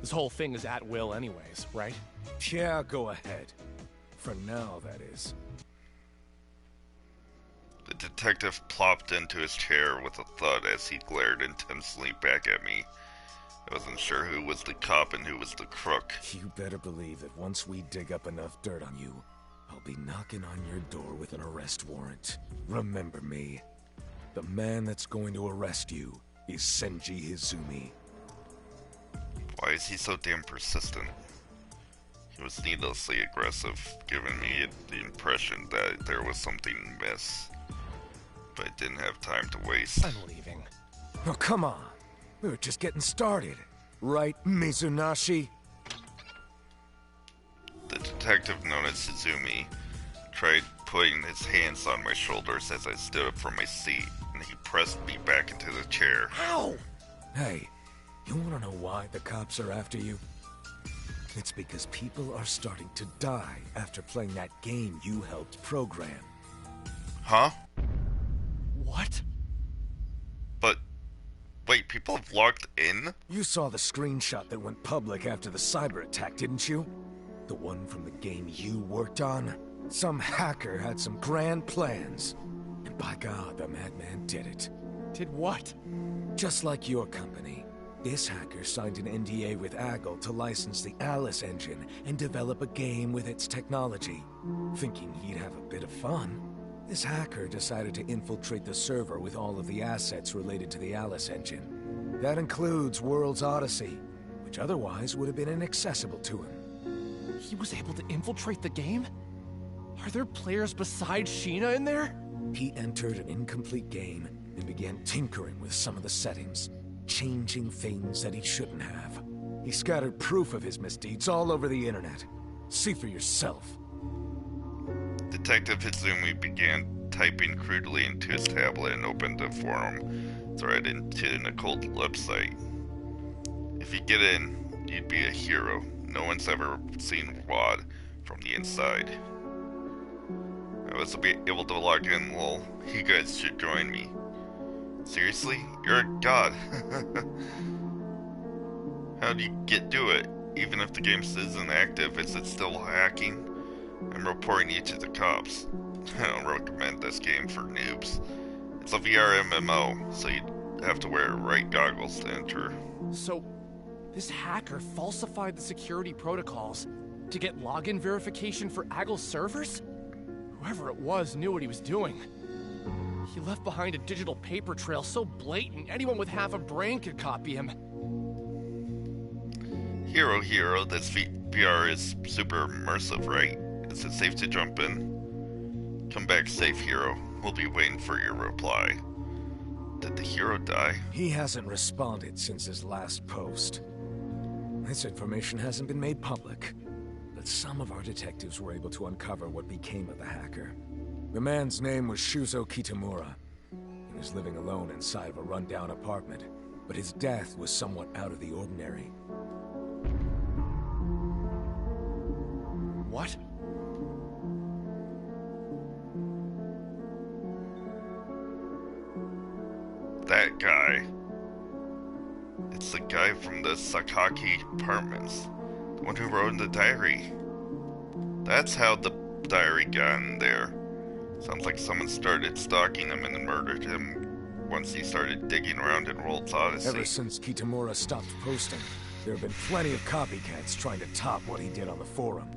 This whole thing is at will anyways, right? Yeah, go ahead. For now, that is. The detective plopped into his chair with a thud as he glared intensely back at me. I wasn't sure who was the cop and who was the crook. You better believe that once we dig up enough dirt on you, I'll be knocking on your door with an arrest warrant. Remember me. The man that's going to arrest you is Senji Izumi. Why is he so damn persistent? He was needlessly aggressive, giving me the impression that there was something amiss. But I didn't have time to waste. I'm leaving. Oh, come on. We were just getting started. Right, Mizunashi? The detective known as Izumi tried putting his hands on my shoulders as I stood up from my seat, and he pressed me back into the chair. Ow! Hey, you wanna know why the cops are after you? It's because people are starting to die after playing that game you helped program. Huh? What? But, wait, people have logged in? You saw the screenshot that went public after the cyber attack, didn't you? The one from the game you worked on? Some hacker had some grand plans. And by God, the madman did it. Did what? Just like your company, this hacker signed an NDA with Aggle to license the Alice engine and develop a game with its technology. Thinking he'd have a bit of fun, this hacker decided to infiltrate the server with all of the assets related to the Alice engine. That includes World's Odyssey, which otherwise would have been inaccessible to him. He was able to infiltrate the game? Are there players besides Sheena in there? He entered an incomplete game and began tinkering with some of the settings, changing things that he shouldn't have. He scattered proof of his misdeeds all over the internet. See for yourself. Detective Izumi began typing crudely into his tablet and opened a forum thread into an occult website. If you get in, you'd be a hero. No one's ever seen WAD from the inside. I was able to log in. Well, you guys should join me. Seriously? You're a god. How do you get to it? Even if the game isn't active, is it still hacking? I'm reporting you to the cops. I don't recommend this game for noobs. It's a VR MMO, so you'd have to wear right goggles to enter. So, this hacker falsified the security protocols to get login verification for Aggle's servers? Whoever it was knew what he was doing. He left behind a digital paper trail so blatant anyone with half a brain could copy him. Hero, this VR is super immersive, right? Is it safe to jump in? Come back safe, Hero. We'll be waiting for your reply. Did the hero die? He hasn't responded since his last post. This information hasn't been made public, but some of our detectives were able to uncover what became of the hacker. The man's name was Shuzo Kitamura. He was living alone inside of a rundown apartment, but his death was somewhat out of the ordinary. What? That guy. It's the guy from the Sakaki apartments. The one who wrote in the diary. That's how the diary got in there. Sounds like someone started stalking him and then murdered him once he started digging around in World's Odyssey. Ever since Kitamura stopped posting, there have been plenty of copycats trying to top what he did on the forum.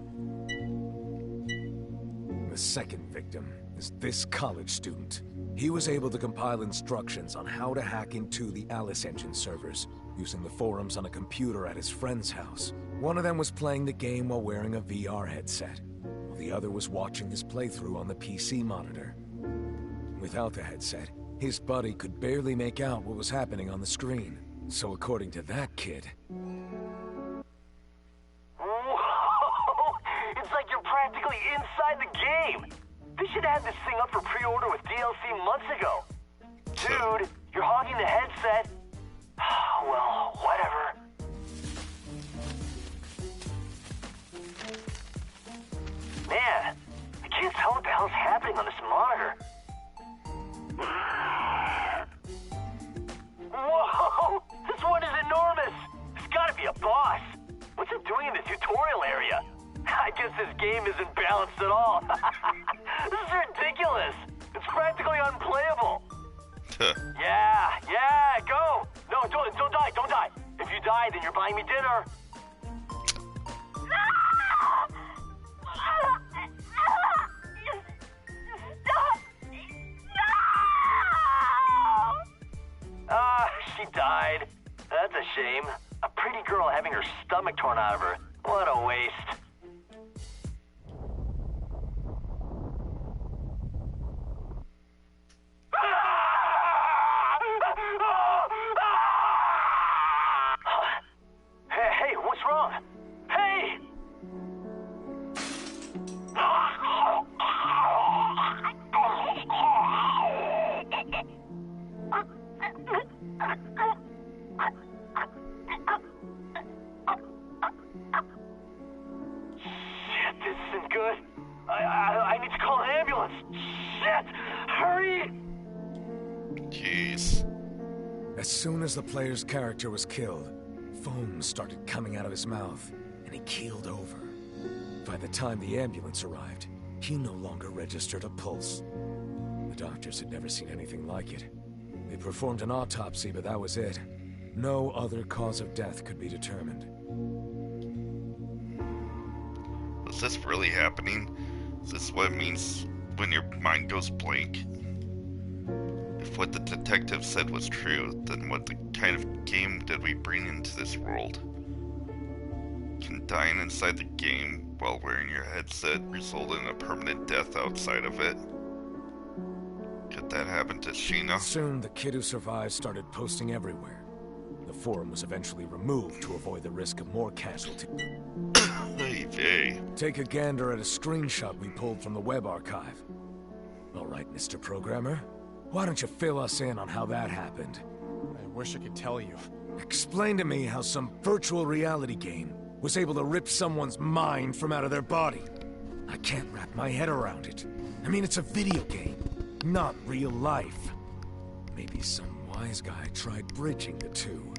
The second victim is this college student. He was able to compile instructions on how to hack into the Alice Engine servers, using the forums on a computer at his friend's house. One of them was playing the game while wearing a VR headset, while the other was watching his playthrough on the PC monitor. Without the headset, his buddy could barely make out what was happening on the screen. So according to that kid... Whoa! It's like you're practically inside the game! They should have had this thing up for pre-order with DLC months ago. Dude, you're hogging the headset. Well, whatever. Man, I can't tell what the hell's happening on this monitor. Whoa! This one is enormous! There's gotta be a boss! What's it doing in the tutorial area? I guess this game isn't balanced at all. This is ridiculous! It's practically unplayable. Yeah, go! No, don't die! If you die, die, then you're buying me dinner. She died. That's a shame. A pretty girl having her stomach torn out of her. What a waste. Hey, what's wrong? Hey! Shit, this isn't good. I need to call an ambulance. Shit! Hurry! Jeez. As soon as the player's character was killed, foam started coming out of his mouth, and he keeled over. By the time the ambulance arrived, he no longer registered a pulse. The doctors had never seen anything like it. They performed an autopsy, but that was it. No other cause of death could be determined. Was this really happening? Is this what it means when your mind goes blank? If what the detective said was true, then what kind of game did we bring into this world? Can dying inside the game while wearing your headset result in a permanent death outside of it? Could that happen to Sheena? Soon, the kid who survived started posting everywhere. The forum was eventually removed to avoid the risk of more casualties. Hey. Take a gander at a screenshot we pulled from the web archive. All right, Mr. Programmer. Why don't you fill us in on how that happened? I wish I could tell you. Explain to me how some virtual reality game was able to rip someone's mind from out of their body. I can't wrap my head around it. I mean, it's a video game, not real life. Maybe some wise guy tried bridging the two.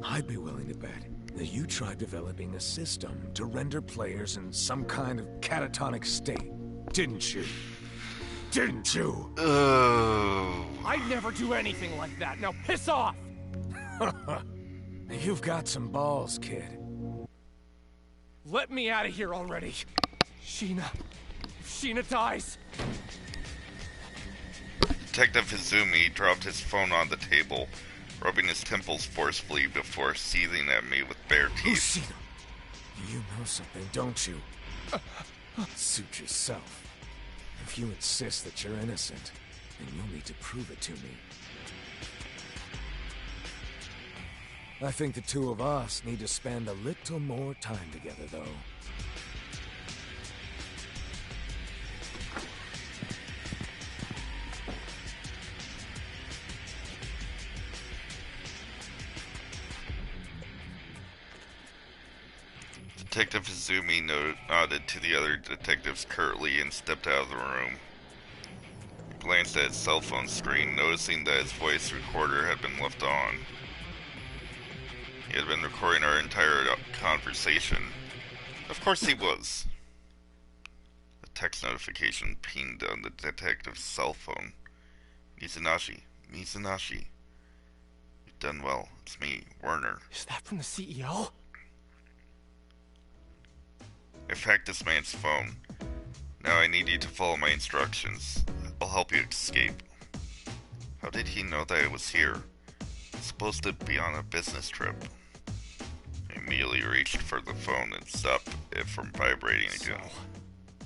I'd be willing to bet that you tried developing a system to render players in some kind of catatonic state, didn't you? Didn't you? I'd never do anything like that. Now piss off! You've got some balls, kid. Let me out of here already. Sheena. If Sheena dies. Detective Izumi dropped his phone on the table, rubbing his temples forcefully before seething at me with bare teeth. Sheena, you know something, don't you? Suit yourself. If you insist that you're innocent, then you'll need to prove it to me. I think the two of us need to spend a little more time together, though. Detective Izumi nodded to the other detectives curtly and stepped out of the room. He glanced at his cell phone screen, noticing that his voice recorder had been left on. He had been recording our entire conversation. Of course he was. A text notification pinged on the detective's cell phone. Mizunagi. You've done well. It's me, Werner. Is that from the CEO? I've hacked this man's phone. Now I need you to follow my instructions. I'll help you escape. How did he know that I was here? I'm supposed to be on a business trip. I immediately reached for the phone and stopped it from vibrating again. So,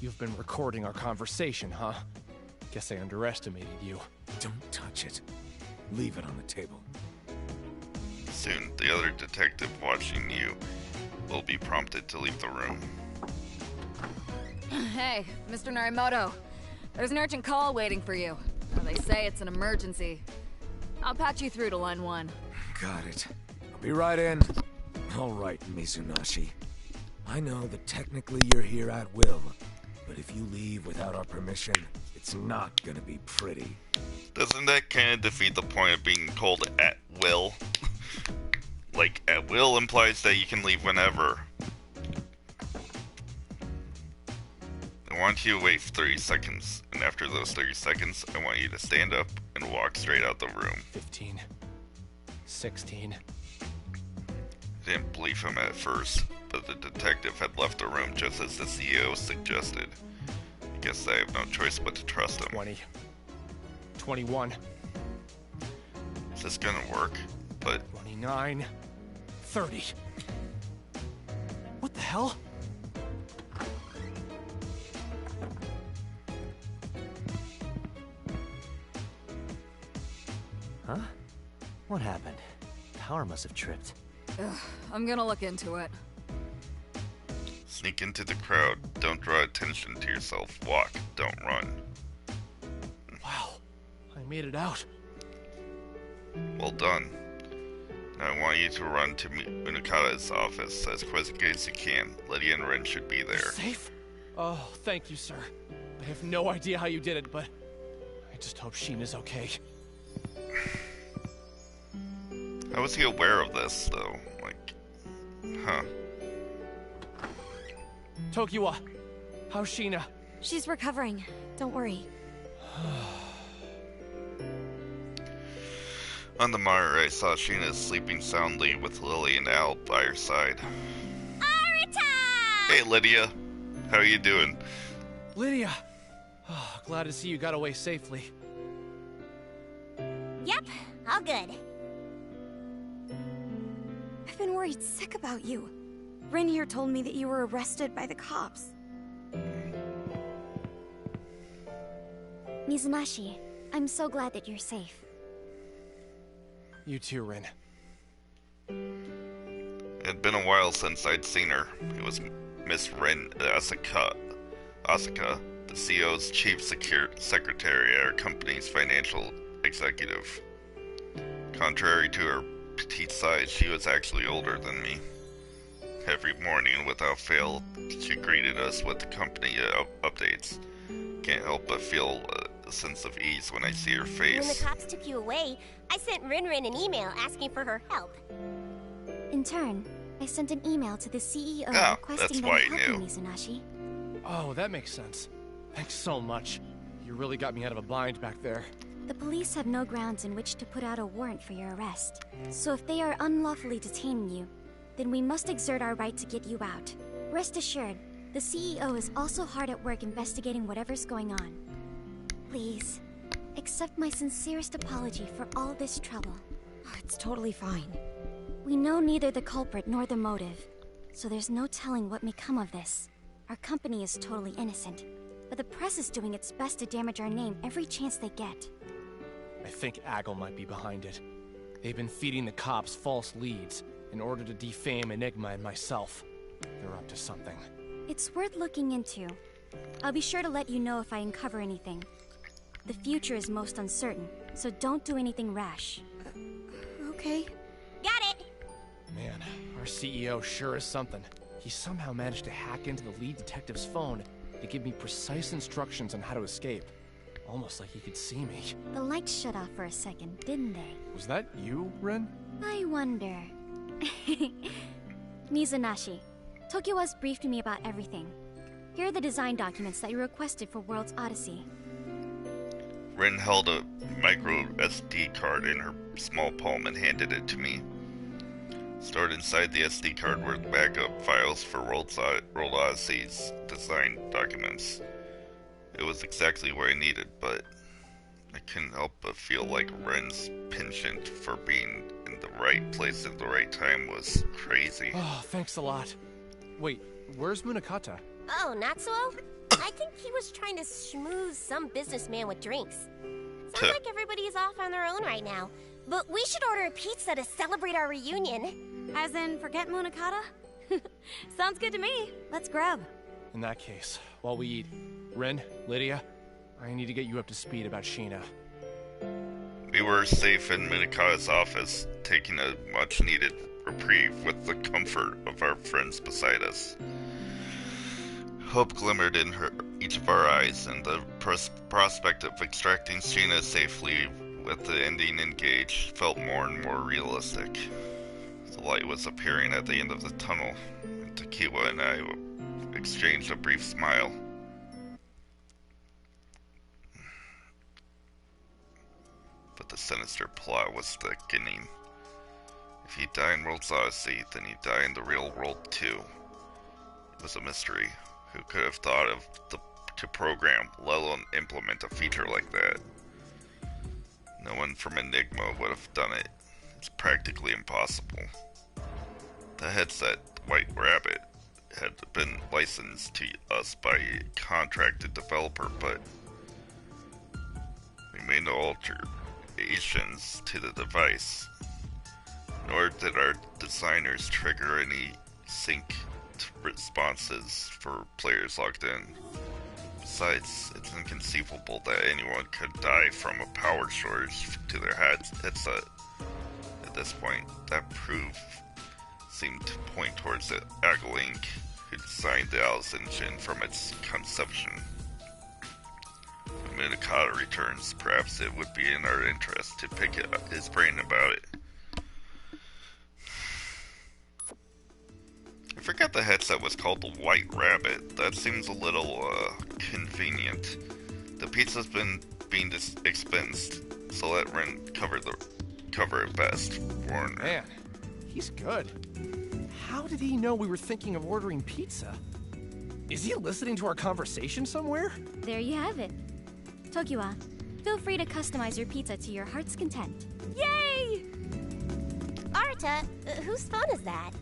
you've been recording our conversation, huh? Guess I underestimated you. Don't touch it. Leave it on the table. Soon, the other detective watching you will be prompted to leave the room. Hey, Mr. Narimoto. There's an urgent call waiting for you. Well, they say it's an emergency. I'll patch you through to line 1. Got it. I'll be right in. All right, Mizunashi. I know that technically you're here at will, but if you leave without our permission, it's not gonna be pretty. Doesn't that kind of defeat the point of being told at will? Like, at will implies that you can leave whenever. I want you to wait 30 seconds, and after those 30 seconds, I want you to stand up and walk straight out the room. 15. 16. didn't believe him at first, but the detective had left the room just as the CEO suggested. I guess I have no choice but to trust him. 20. 21. Is this gonna work? But 29. 30. What the hell? Huh? What happened? Power must have tripped. Ugh, I'm gonna look into it. sneak into the crowd. Don't draw attention to yourself. Walk, don't run. Wow, I made it out. Well done. Now I want you to run to Munakata's office as quickly as you can. Lydia and Ren should be there. Safe? Oh, thank you, sir. I have no idea how you did it, but I just hope Sheena's okay. How was he aware of this, though? Like, huh. Tokiwa, how's Sheena? She's recovering. Don't worry. On the monitor, I saw Sheena sleeping soundly with Lily and Al by her side. Arita! Hey, Lydia. How are you doing? Lydia! Oh, glad to see you got away safely. Yep, all good. I've been worried sick about you. Rin here told me that you were arrested by the cops. Mizunashi, I'm so glad that you're safe. You too, Rin. It had been a while since I'd seen her. It was Miss Rin Asaka, the CEO's chief secretary at our company's financial executive. Contrary to her petite size, she was actually older than me. Every morning, without fail, she greeted us with the company updates. Can't help but feel a sense of ease when I see her face. When the cops took you away, I sent Rin an email asking for her help. In turn, I sent an email to the CEO requesting that I help you, Mizunashi. Oh, that makes sense. Thanks so much. You really got me out of a bind back there. The police have no grounds in which to put out a warrant for your arrest. So if they are unlawfully detaining you, then we must exert our right to get you out. Rest assured, the CEO is also hard at work investigating whatever's going on. Please, accept my sincerest apology for all this trouble. Oh, it's totally fine. We know neither the culprit nor the motive, so there's no telling what may come of this. Our company is totally innocent, but the press is doing its best to damage our name every chance they get. I think Aggle might be behind it. They've been feeding the cops false leads in order to defame Enigma and myself. They're up to something. It's worth looking into. I'll be sure to let you know if I uncover anything. The future is most uncertain, so don't do anything rash. Okay. Got it! Man, our CEO sure is something. He somehow managed to hack into the lead detective's phone to give me precise instructions on how to escape. Almost like he could see me. The lights shut off for a second, didn't they? Was that you, Ren? I wonder. Mizunashi, Tokiwa's briefed me about everything. Here are the design documents that you requested for World's Odyssey. Rin held a micro SD card in her small palm and handed it to me. Stored inside the SD card were backup files for World Odyssey's design documents. It was exactly what I needed, but I couldn't help but feel like Ren's penchant for being in the right place at the right time was crazy. Oh, thanks a lot. Wait, where's Munakata? Oh, Natsuo? I think he was trying to schmooze some businessman with drinks. Sounds like everybody's off on their own right now. But we should order a pizza to celebrate our reunion. As in, forget Munakata? Sounds good to me. Let's grab. In that case, while we eat, Ren, Lydia, I need to get you up to speed about Sheena. We were safe in Munakata's office, taking a much-needed reprieve with the comfort of our friends beside us. Hope glimmered in each of our eyes, and the prospect of extracting Sheena safely with the ending engaged felt more and more realistic. The light was appearing at the end of the tunnel, and Tokiwa and I exchanged a brief smile. But the sinister plot was thickening. If you die in World's Odyssey, then you die in the real world too. It was a mystery. Who could have thought of to program, let alone implement a feature like that? No one from Enigma would have done it. It's practically impossible. The headset, White Rabbit, had been licensed to us by a contracted developer, but we made no alterations to the device, nor did our designers trigger any sync responses for players logged in. Besides, it's inconceivable that anyone could die from a power shortage to their headset. At this point, that proof seemed to point towards Aga Link, who designed the Alice engine from its conception. When Minakata returns, perhaps it would be in our interest to pick his brain about it. I forgot the headset was called the White Rabbit. That seems a little, convenient. The pizza's been being expensed, so let Ren cover it best. Warner. Man, he's good. How did he know we were thinking of ordering pizza? Is he listening to our conversation somewhere? There you have it. Tokiwa, feel free to customize your pizza to your heart's content. Yay! Arta, whose phone is that?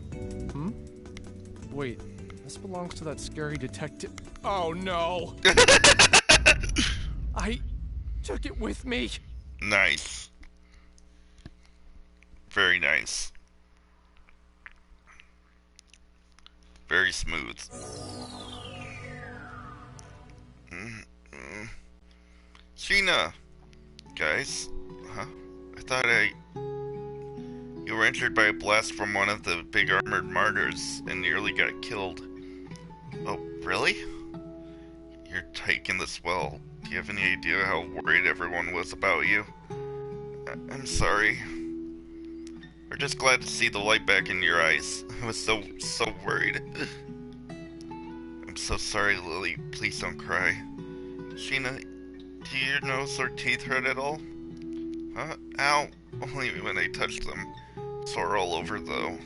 Wait, this belongs to that scary detective. Oh no! I took it with me. Nice. Very nice. Very smooth. Sheena! Guys? Huh? I thought you were injured by a blast from one of the big armored martyrs and nearly got killed. Oh, really? You're taking this well. Do you have any idea how worried everyone was about you? I'm sorry. We're just glad to see the light back in your eyes. I was so worried. I'm so sorry, Lily. Please don't cry. Sheena, do your nose or teeth hurt at all? Huh? Ow. Only when I touched them. Sore all over, though.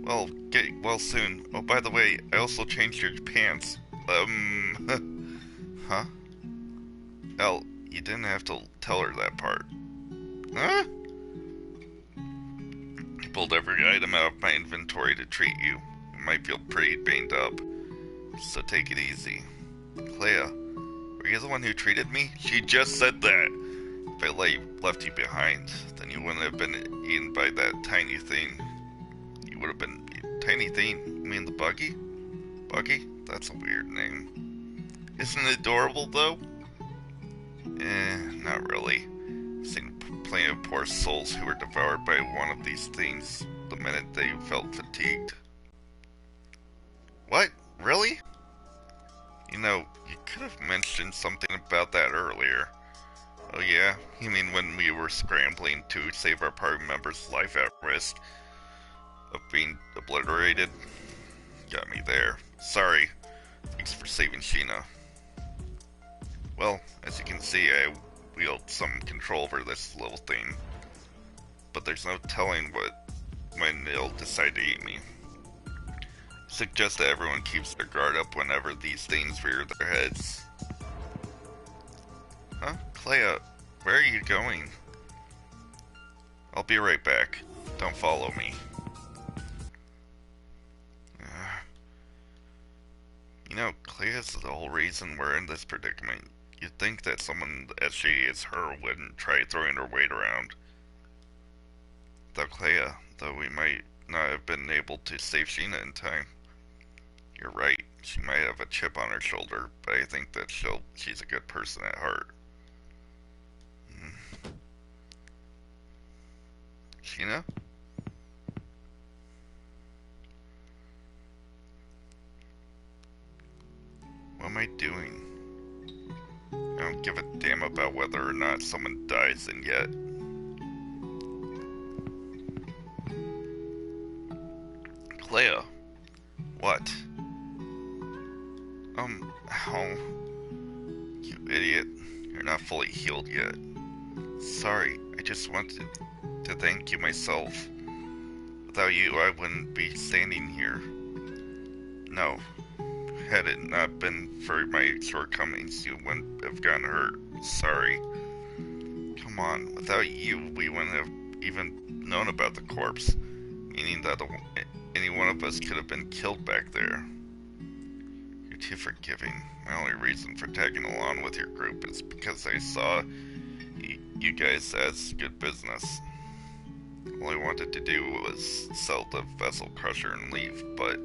Well, get well soon. Oh, by the way, I also changed your pants. Huh? Elle, you didn't have to tell her that part. Huh? I pulled every item out of my inventory to treat you. You might feel pretty banged up, so take it easy. Clea, were you the one who treated me? She just said that. If I left you behind, then you wouldn't have been eaten by that tiny thing. You would have been... Tiny thing? You mean the buggy? Buggy? That's a weird name. Isn't it adorable, though? Not really. I've seen plenty of poor souls who were devoured by one of these things the minute they felt fatigued. What? Really? You know, you could have mentioned something about that earlier. Oh yeah? You mean when we were scrambling to save our party member's life at risk of being obliterated? Got me there. Sorry. Thanks for saving Sheena. Well, as you can see, I wield some control over this little thing. But there's no telling when it'll decide to eat me. I suggest that everyone keeps their guard up whenever these things rear their heads. Huh? Clea, where are you going? I'll be right back. Don't follow me. You know, Clea's the whole reason we're in this predicament. You'd think that someone as shady as her wouldn't try throwing her weight around. Though we might not have been able to save Sheena in time. You're right, she might have a chip on her shoulder, but I think that she's a good person at heart. Sheena? What am I doing? I don't give a damn about whether or not someone dies in yet. Clea. What? Ow. You idiot. You're not fully healed yet. Sorry, I just wanted to thank you myself. Without you, I wouldn't be standing here. No. Had it not been for my shortcomings, you wouldn't have gotten hurt. Sorry. Come on, without you, we wouldn't have even known about the corpse, meaning that any one of us could have been killed back there. You're too forgiving. My only reason for tagging along with your group is because I saw you guys as good business. All I wanted to do was sell the Vessel Crusher and leave, but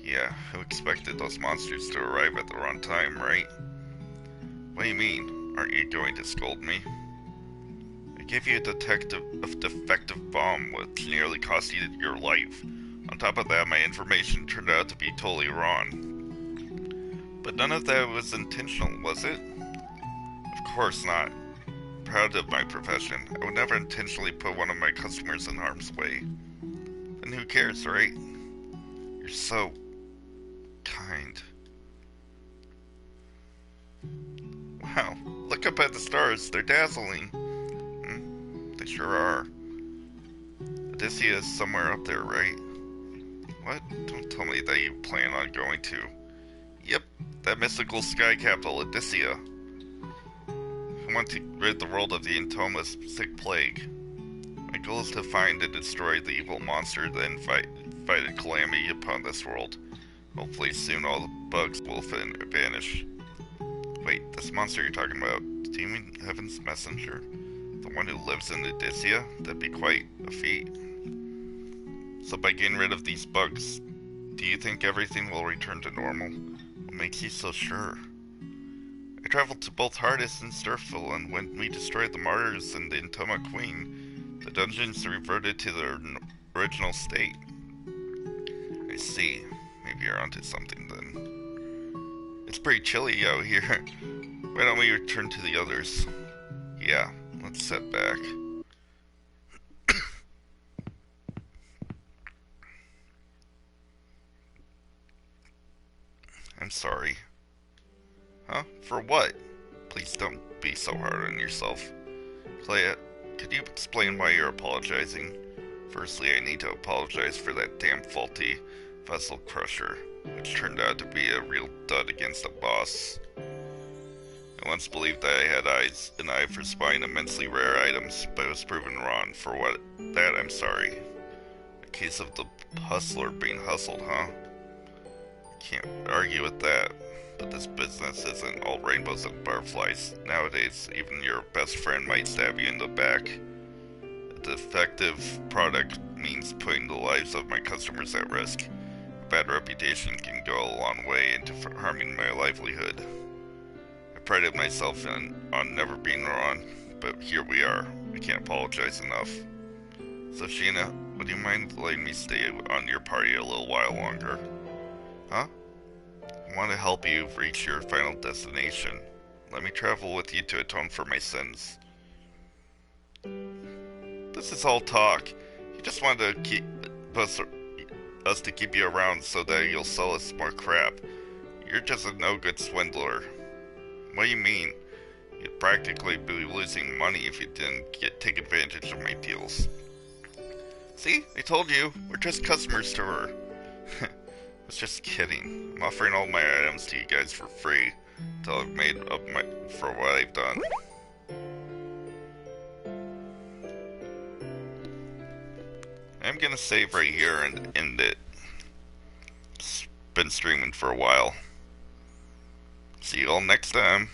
yeah, who expected those monsters to arrive at the wrong time, right? What do you mean? Aren't you going to scold me? I gave you a defective bomb which nearly cost you your life. On top of that, my information turned out to be totally wrong. But none of that was intentional, was it? Of course not. Proud of my profession. I would never intentionally put one of my customers in harm's way. And who cares, right? You're so kind. Wow, look up at the stars. They're dazzling. They sure are. Odyssea is somewhere up there, right? What? Don't tell me that you plan on going to. Yep, that mystical sky capital, Odyssea. I want to rid the world of the Entoma's sick plague. My goal is to find and destroy the evil monster, then fight a calamity upon this world. Hopefully soon all the bugs will vanish. Wait, this monster you're talking about, do you mean Heaven's Messenger? The one who lives in Odyssea? That'd be quite a feat. So by getting rid of these bugs, do you think everything will return to normal? What makes you so sure? I traveled to both Hardis and Sturfil, and when we destroyed the Martyrs and the Entoma Queen, the dungeons reverted to their original state. I see. Maybe you're onto something then. It's pretty chilly out here. Why don't we return to the others? Yeah, let's sit back. I'm sorry. Huh? For what? Please don't be so hard on yourself. Clea, could you explain why you're apologizing? Firstly, I need to apologize for that damn faulty Vessel Crusher, which turned out to be a real dud against the boss. I once believed that I had an eye for spying immensely rare items, but I was proven wrong. For that, I'm sorry. A case of the hustler being hustled, huh? Can't argue with that, but this business isn't all rainbows and butterflies. Nowadays, even your best friend might stab you in the back. A defective product means putting the lives of my customers at risk. A bad reputation can go a long way into harming my livelihood. I prided myself on never being wrong, but here we are. I can't apologize enough. So Sheena, would you mind letting me stay on your party a little while longer? Huh? I want to help you reach your final destination. Let me travel with you to atone for my sins. This is all talk. You just want to keep us to keep you around so that you'll sell us more crap. You're just a no-good swindler. What do you mean? You'd practically be losing money if you didn't take advantage of my deals. See? I told you. We're just customers to her. I was just kidding. I'm offering all my items to you guys for free until I've made up for what I've done. I'm gonna save right here and end it. It's been streaming for a while. See you all next time.